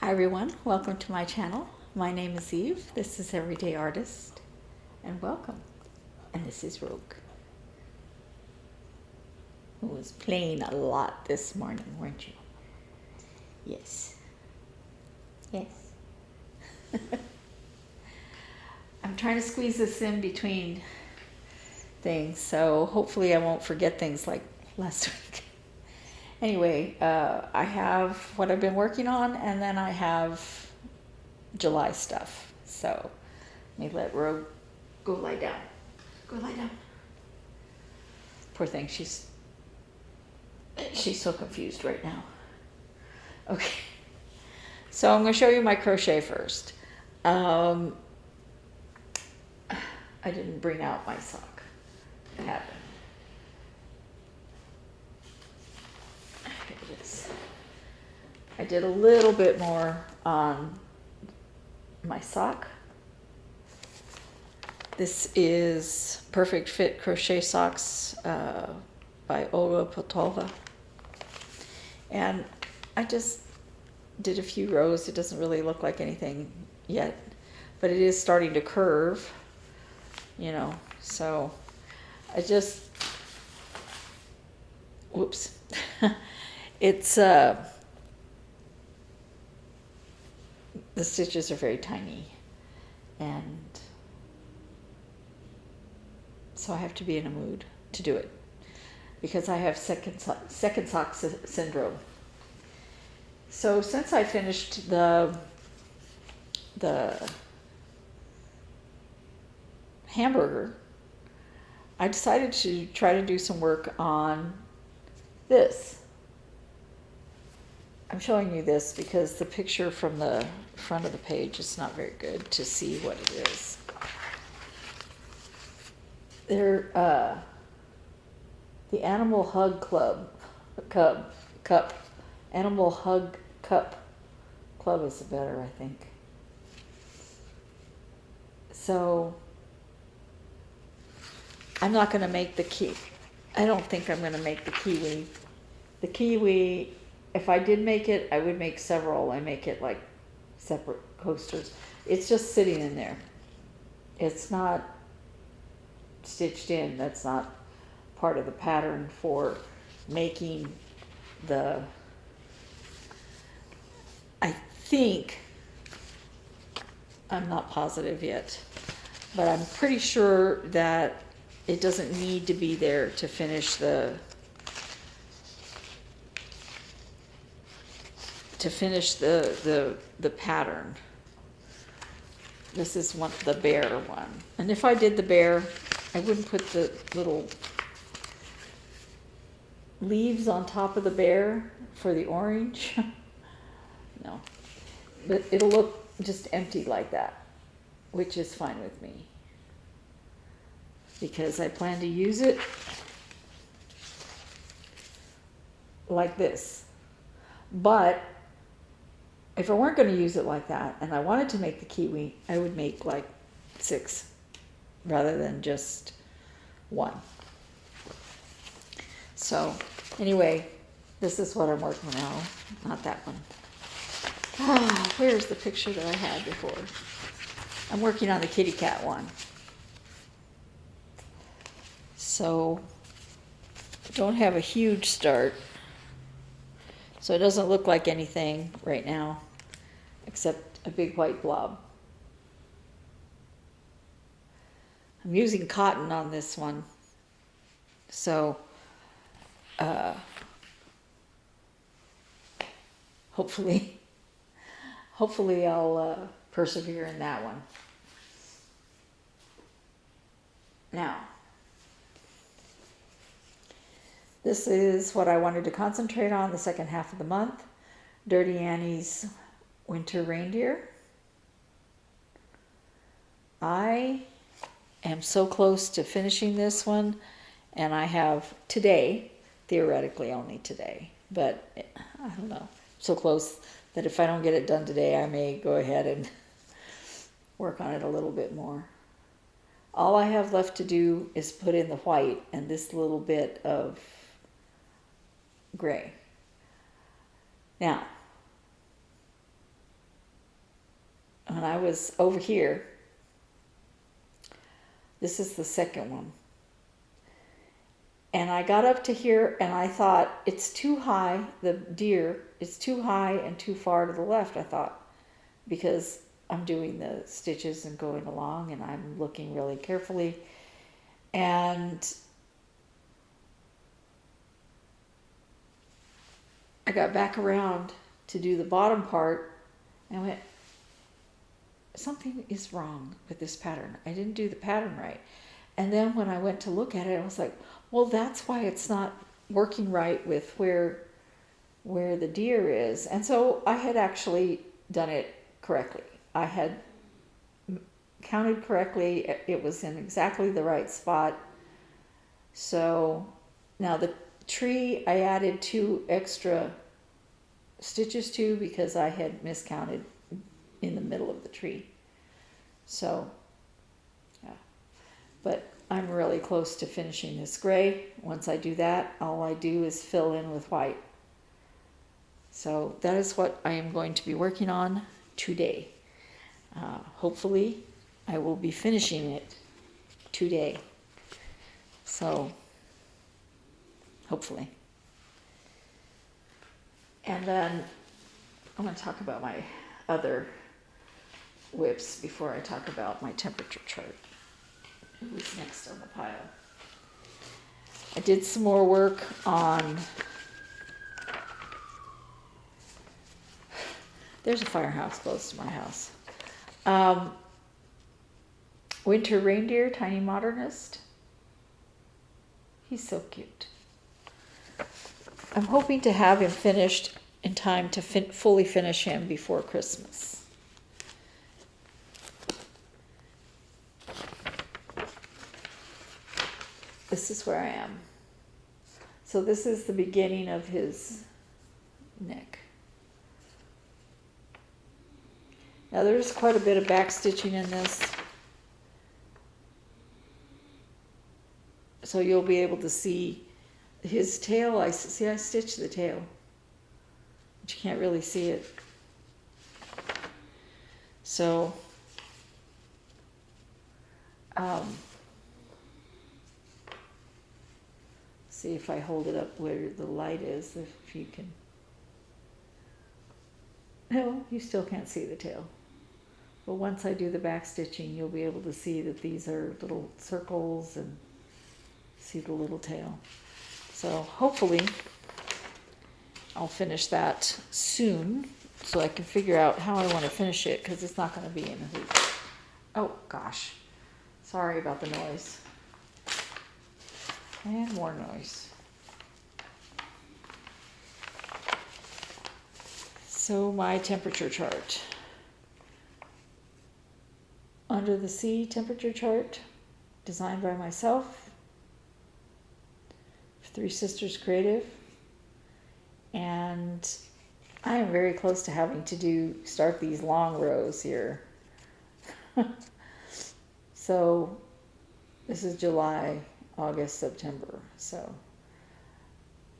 Hi everyone, welcome to my channel. My name is Eve, this is Everyday Artist, and welcome. And this is Rogue, who was playing a lot this morning, weren't you? Yes. Yes. I'm trying to squeeze this in between things, so hopefully I won't forget things like last week. Anyway, I have what I've been working on, and then I have July stuff. So let me let Rogue go lie down. Go lie down. Poor thing, she's so confused right now. Okay, so I'm going to show you my crochet first. I didn't bring out my sock pattern. Here it is. I did a little bit more on my sock. This is Perfect Fit Crochet Socks by Olga Poltava. And I just did a few rows. It doesn't really look like anything yet, but it is starting to curve, you know, so I just, whoops. It's, the stitches are very tiny, and so I have to be in a mood to do it because I have second sock syndrome. So since I finished the hamburger, I decided to try to do some work on this. I'm showing you this because the picture from the front of the page is not very good to see what it is. They're the Animal Hug Cup. Animal Hug Cup Club is better, I think. So I'm not going to make the kiwi. I don't think I'm going to make the kiwi. The kiwi, if I did make it, I would make several. I make it like separate coasters. It's just sitting in there. It's not stitched in. That's not part of the pattern for making the, I think, I'm not positive yet, but I'm pretty sure that it doesn't need to be there to finish the pattern. This is the bear one. And if I did the bear, I wouldn't put the little leaves on top of the bear for the orange. No. But it'll look just empty like that, which is fine with me, because I plan to use it like this. But if I weren't going to use it like that and I wanted to make the kiwi, I would make like 6 rather than just 1. So anyway, this is what I'm working on now, not that one. Where's the picture that I had before? I'm working on the kitty cat one. So don't have a huge start. So it doesn't look like anything right now, except a big white blob. I'm using cotton on this one. So hopefully I'll persevere in that one. Now, this is what I wanted to concentrate on the second half of the month. Dirty Annie's Winter Reindeer. I am so close to finishing this one, and I have today, theoretically only today, but I don't know, so close that if I don't get it done today, I may go ahead and work on it a little bit more. All I have left to do is put in the white and this little bit of gray. Now, when I was over here. This is the second one. And I got up to here and I thought it's too high, the deer is too high and too far to the left, I thought, because I'm doing the stitches and going along and I'm looking really carefully. And I got back around to do the bottom part and I went, something is wrong with this pattern. I didn't do the pattern right. And then when I went to look at it, I was like, well, that's why it's not working right with where the deer is. And so I had actually done it correctly. I had counted correctly. It was in exactly the right spot. So now the tree I added 2 extra stitches to because I had miscounted in the middle of the tree. So, yeah. But I'm really close to finishing this gray. Once I do that, all I do is fill in with white. So that is what I am going to be working on today. Hopefully, I will be finishing it today. So, hopefully. And then I'm going to talk about my other whips before I talk about my temperature chart. Who's next on the pile? I did some more work on, there's a firehouse close to my house. Winter Reindeer, Tiny Modernist. He's so cute. I'm hoping to have him finished in time to fully finish him before Christmas. This is where I am. So this is the beginning of his neck. Now there's quite a bit of back stitching in this. So you'll be able to see his tail. I stitched the tail, but you can't really see it. So, see if I hold it up where the light is, if you can. No, you still can't see the tail. But once I do the back stitching, you'll be able to see that these are little circles and see the little tail. So hopefully I'll finish that soon so I can figure out how I want to finish it, because it's not going to be in a hoop. Oh gosh, sorry about the noise. And more noise. So my temperature chart. Under the Sea temperature chart, designed by myself, Three Sisters Creative, and I am very close to having to start these long rows here. So this is July, August, September. So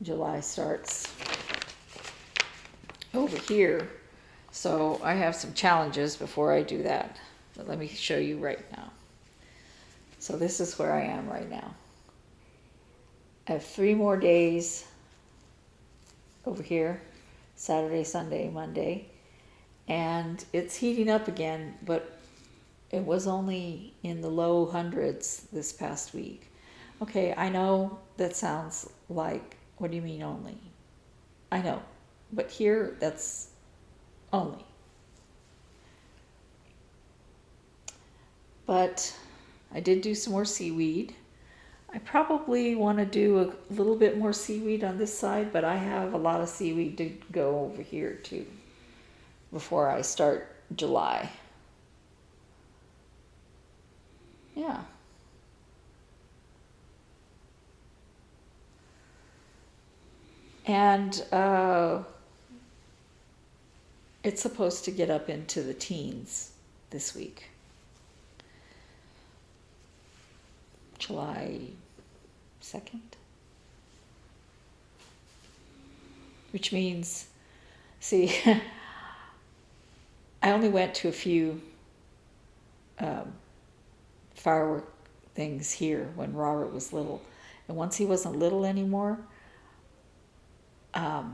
July starts over here. So I have some challenges before I do that. But let me show you right now. So this is where I am right now. I have 3 more days over here, Saturday, Sunday, Monday, and it's heating up again, but it was only in the low hundreds this past week. Okay, I know that sounds like, what do you mean only? I know, but here that's only. But I did do some more seaweed. I probably want to do a little bit more seaweed on this side, but I have a lot of seaweed to go over here too before I start July. Yeah. And it's supposed to get up into the teens this week. July 2nd. Which means, see, I only went to a few firework things here when Robert was little. And once he wasn't little anymore, I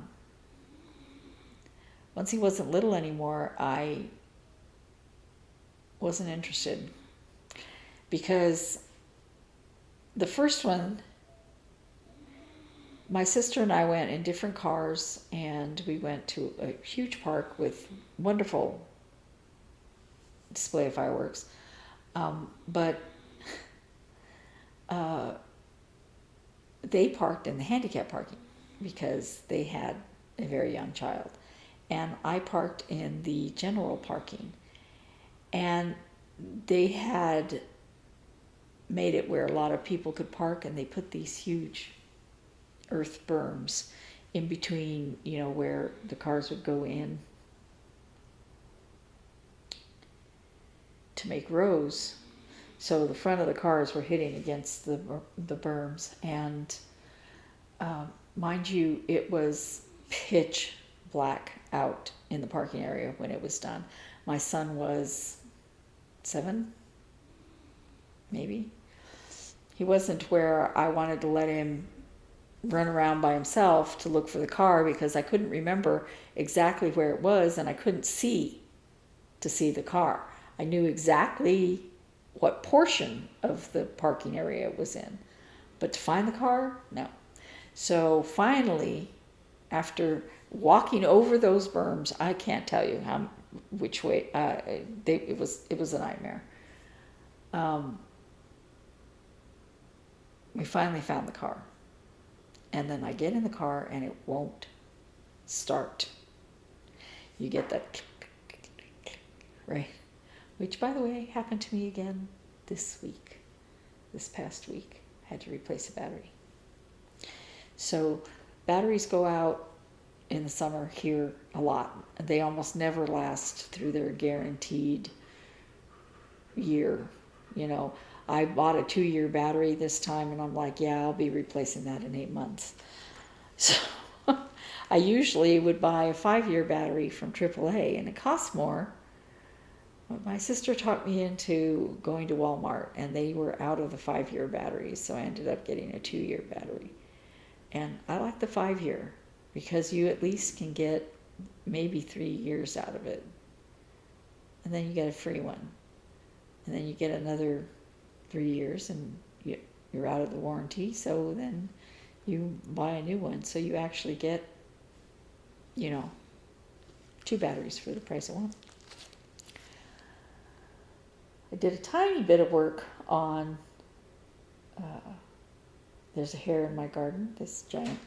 wasn't interested. Because the first one, my sister and I went in different cars, and we went to a huge park with wonderful display of fireworks. But they parked in the handicap parking because they had a very young child. And I parked in the general parking. And they had made it where a lot of people could park, and they put these huge earth berms in between, where the cars would go in to make rows. So the front of the cars were hitting against the berms. And mind you, it was pitch black out in the parking area when it was done. My son was 7, maybe. He wasn't where I wanted to let him run around by himself to look for the car, because I couldn't remember exactly where it was, and I couldn't see to see the car. I knew exactly what portion of the parking area it was in, but to find the car, no. So finally, after walking over those berms, I can't tell you which way, it was a nightmare. We finally found the car. And then I get in the car and it won't start. You get that right? Which, by the way, happened to me again this past week. I had to replace a battery. So batteries go out in the summer here a lot. They almost never last through their guaranteed year. I bought a 2-year battery this time, and I'm like, yeah, I'll be replacing that in 8 months. So I usually would buy a 5-year battery from AAA, and it costs more. But my sister talked me into going to Walmart, and they were out of the 5-year batteries, so I ended up getting a 2-year battery. And I like the 5-year because you at least can get maybe 3 years out of it. And then you get a free one. And then you get another 3 years, and you're out of the warranty, so then you buy a new one. So you actually get, 2 batteries for the price of one. I did a tiny bit of work on, there's a hare in my garden, this giant.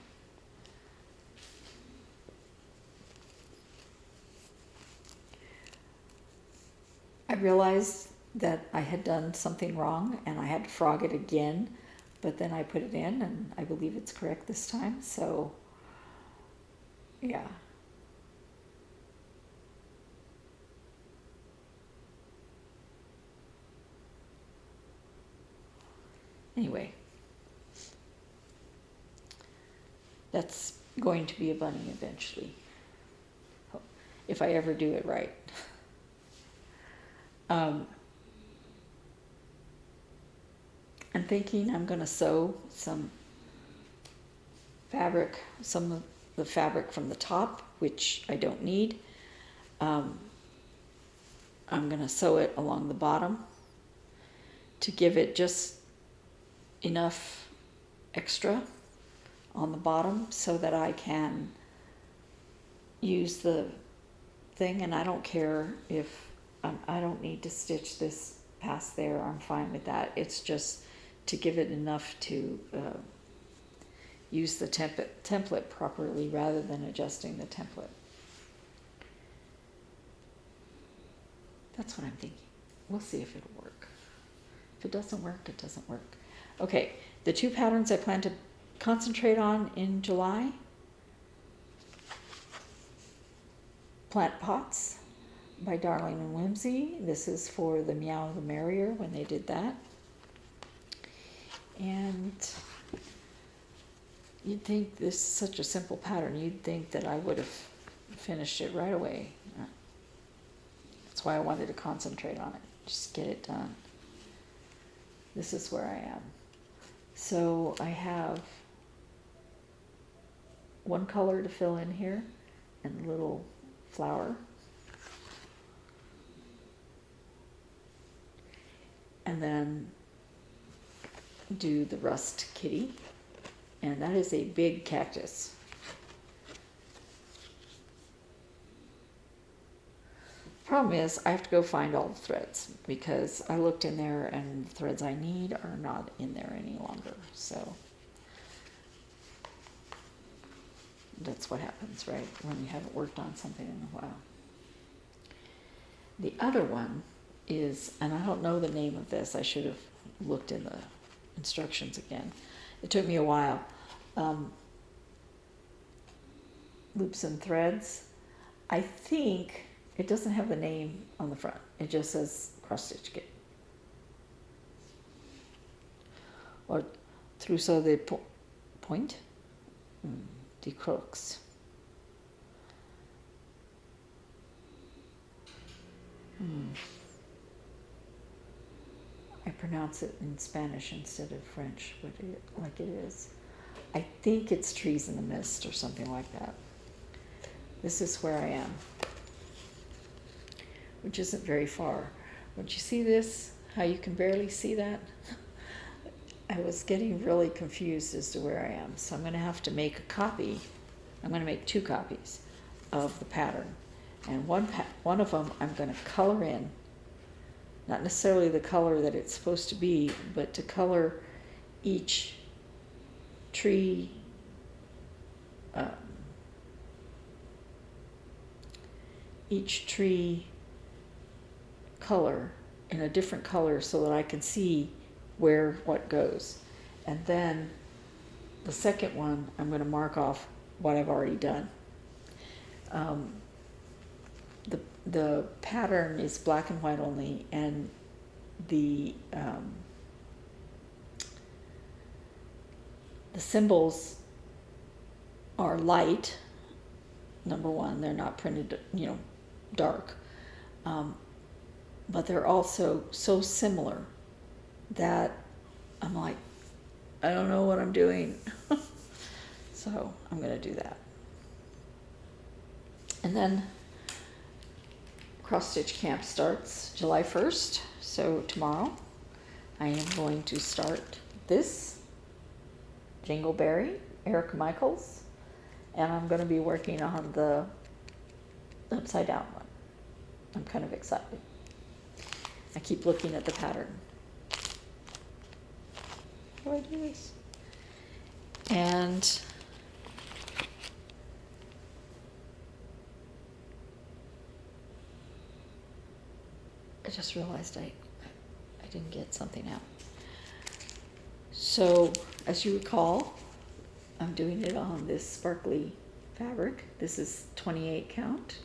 I realized that I had done something wrong and I had to frog it again, but then I put it in and I believe it's correct this time, so yeah. Anyway, that's going to be a bunny eventually, if I ever do it right. I'm thinking I'm going to sew some fabric, some of the fabric from the top, which I don't need. I'm going to sew it along the bottom to give it just enough extra on the bottom so that I can use the thing, and I don't care if I don't need to stitch this past there. I'm fine with that. It's just to give it enough to use the template properly rather than adjusting the template. That's what I'm thinking. We'll see if it'll work. If it doesn't work, it doesn't work. Okay, the 2 patterns I plan to concentrate on in July. Plant Pots by Darling and Whimsy. This is for the Meow the Merrier when they did that. And you'd think this is such a simple pattern, you'd think that I would have finished it right away. That's why I wanted to concentrate on it. Just get it done. This is where I am. So I have one color to fill in here and a little flower. And then do the rust kitty. And that is a big cactus. Problem is, I have to go find all the threads because I looked in there and the threads I need are not in there any longer. So that's what happens, right? When you haven't worked on something in a while. The other one is, and I don't know the name of this, I should have looked in the instructions again. It took me a while. Loops and threads. I think it doesn't have the name on the front. It just says cross stitch kit. Or trousseau de point de crocs. I pronounce it in Spanish instead of French, like it is. I think it's trees in the mist or something like that. This is where I am, which isn't very far. Would you see this? How you can barely see that? I was getting really confused as to where I am. So I'm going to have to make a copy. I'm going to make 2 copies of the pattern. And one of them I'm going to color in. Not necessarily the color that it's supposed to be, but to color each tree color in a different color so that I can see where what goes. And then the second one, I'm going to mark off what I've already done. The pattern is black and white only, and the symbols are light. Number one, they're not printed, dark. But they're also so similar that I'm like, I don't know what I'm doing. So I'm going to do that. And then cross stitch camp starts July 1st. So tomorrow I am going to start this Jingleberry, Eric Michaels, and I'm going to be working on the upside down one. I'm kind of excited. I keep looking at the pattern. How do I do this? And I just realized I didn't get something out. So, as you recall, I'm doing it on this sparkly fabric. This is 28 count.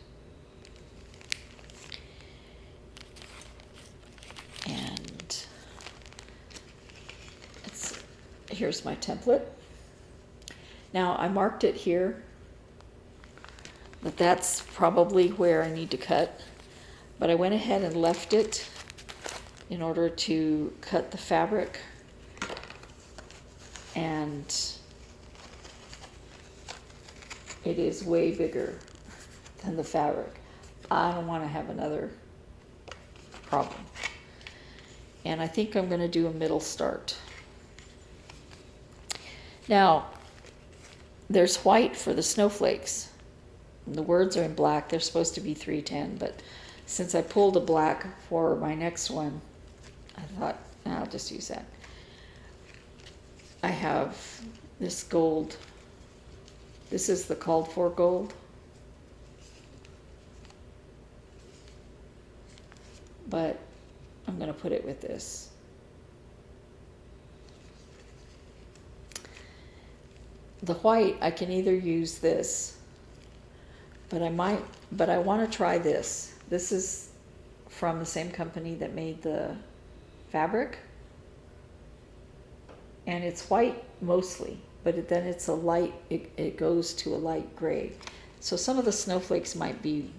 And here's my template. Now, I marked it here, but that's probably where I need to cut. But I went ahead and left it in order to cut the fabric, and it is way bigger than the fabric. I don't want to have another problem. And I think I'm going to do a middle start. Now, there's white for the snowflakes. The words are in black. They're supposed to be 310, but since I pulled a black for my next one, I thought, I'll just use that. I have this gold. This is the called for gold. But I'm going to put it with this. The white, I can either use this, but I want to try this. This is from the same company that made the fabric. And it's white mostly, but then it's a light, it goes to a light gray. So some of the snowflakes might be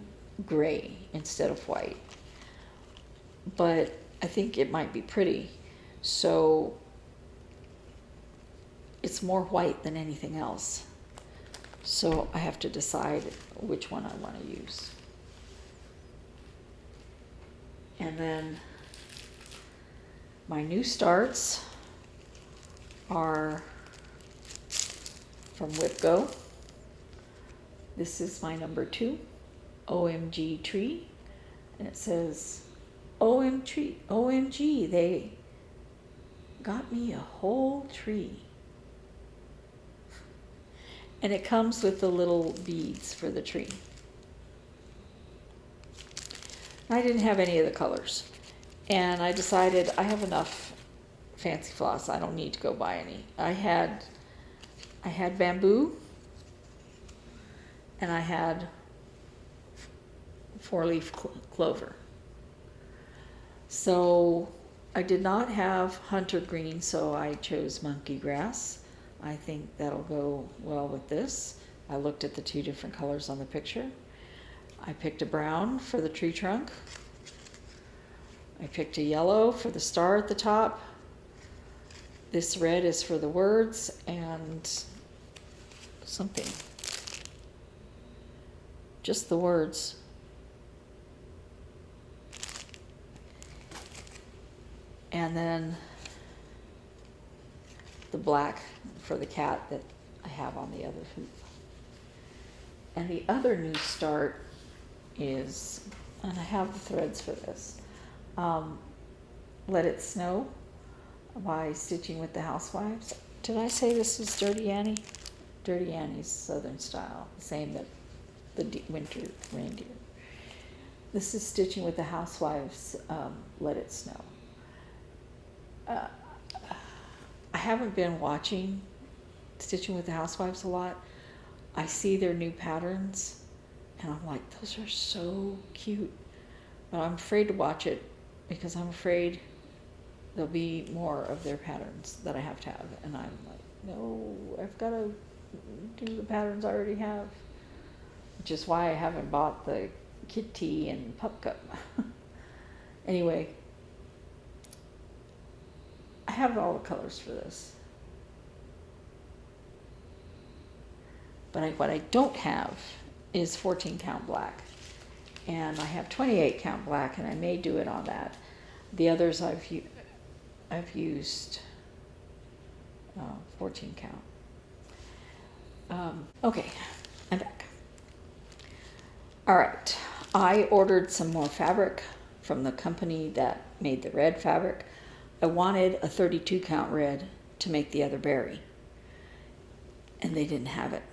gray instead of white. but I think it might be pretty. So it's more white than anything else. So I have to decide which one I want to use. And then my new starts are from WhipGo. This is my number 2, OMG Tree. And it says, OMG, they got me a whole tree. And it comes with the little beads for the tree. I didn't have any of the colors. And I decided I have enough fancy floss. I don't need to go buy any. I had bamboo, and I had 4-leaf clover. So I did not have hunter green, so I chose monkey grass. I think that'll go well with this. I looked at the 2 different colors on the picture. I picked a brown for the tree trunk. I picked a yellow for the star at the top. This red is for the words and something. Just the words. And then the black for the cat that I have on the other hoop. And the other new start is, and I have the threads for this, Let It Snow by Stitching with the Housewives. Did I say this is Dirty Annie? Dirty Annie's Southern style, the same that the winter reindeer. This is Stitching with the Housewives, Let It Snow. I haven't been watching Stitching with the Housewives a lot. I see their new patterns, and I'm like, those are so cute. But I'm afraid to watch it because I'm afraid there'll be more of their patterns that I have to have. And I'm like, no, I've got to do the patterns I already have. Which is why I haven't bought the kitty and pup cup. Anyway, I have all the colors for this. But what I don't have is 14 count black. And I have 28 count black, and I may do it on that. The others I've used 14 count. Okay, I'm back. All right, I ordered some more fabric from the company that made the red fabric. I wanted a 32 count red to make the other berry, and they didn't have it.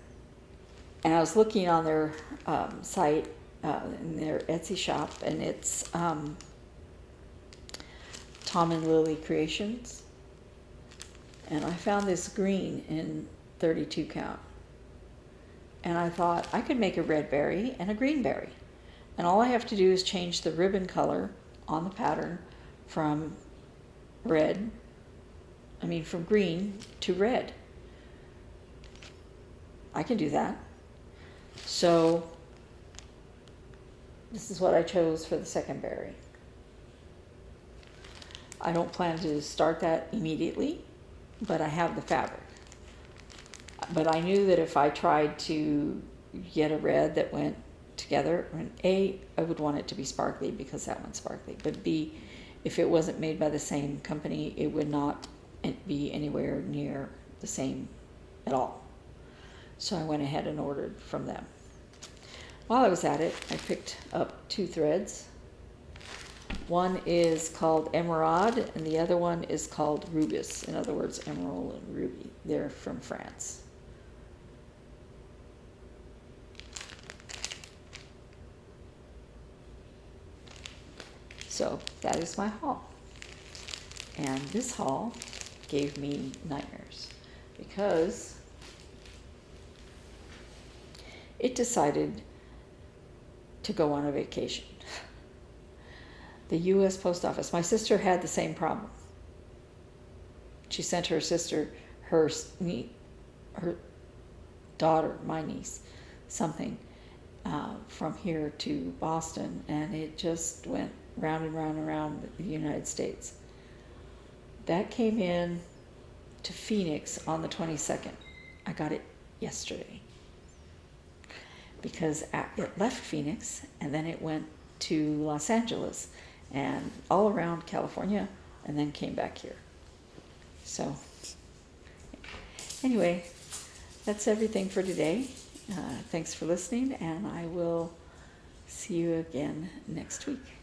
And I was looking on their site, in their Etsy shop, and it's Tom and Lily Creations. And I found this green in 32 count. And I thought I could make a red berry and a green berry. And all I have to do is change the ribbon color on the pattern from from green to red. I can do that. So this is what I chose for the second berry. I don't plan to start that immediately, but I have the fabric. But I knew that if I tried to get a red that went together, A, I would want it to be sparkly because that one's sparkly, but B, if it wasn't made by the same company, it would not be anywhere near the same at all. So I went ahead and ordered from them. While I was at it, I picked up 2 threads. One is called Emerald, and the other one is called Rubis. In other words, emerald and ruby. They're from France. So that is my haul. And this haul gave me nightmares because it decided to go on a vacation. The U.S. Post Office. My sister had the same problem. She sent her sister, her daughter, my niece, something from here to Boston, and it just went round and round and round the United States. That came in to Phoenix on the 22nd. I got it yesterday because it left Phoenix and then it went to Los Angeles and all around California and then came back here. So anyway, that's everything for today. Thanks for listening, and I will see you again next week.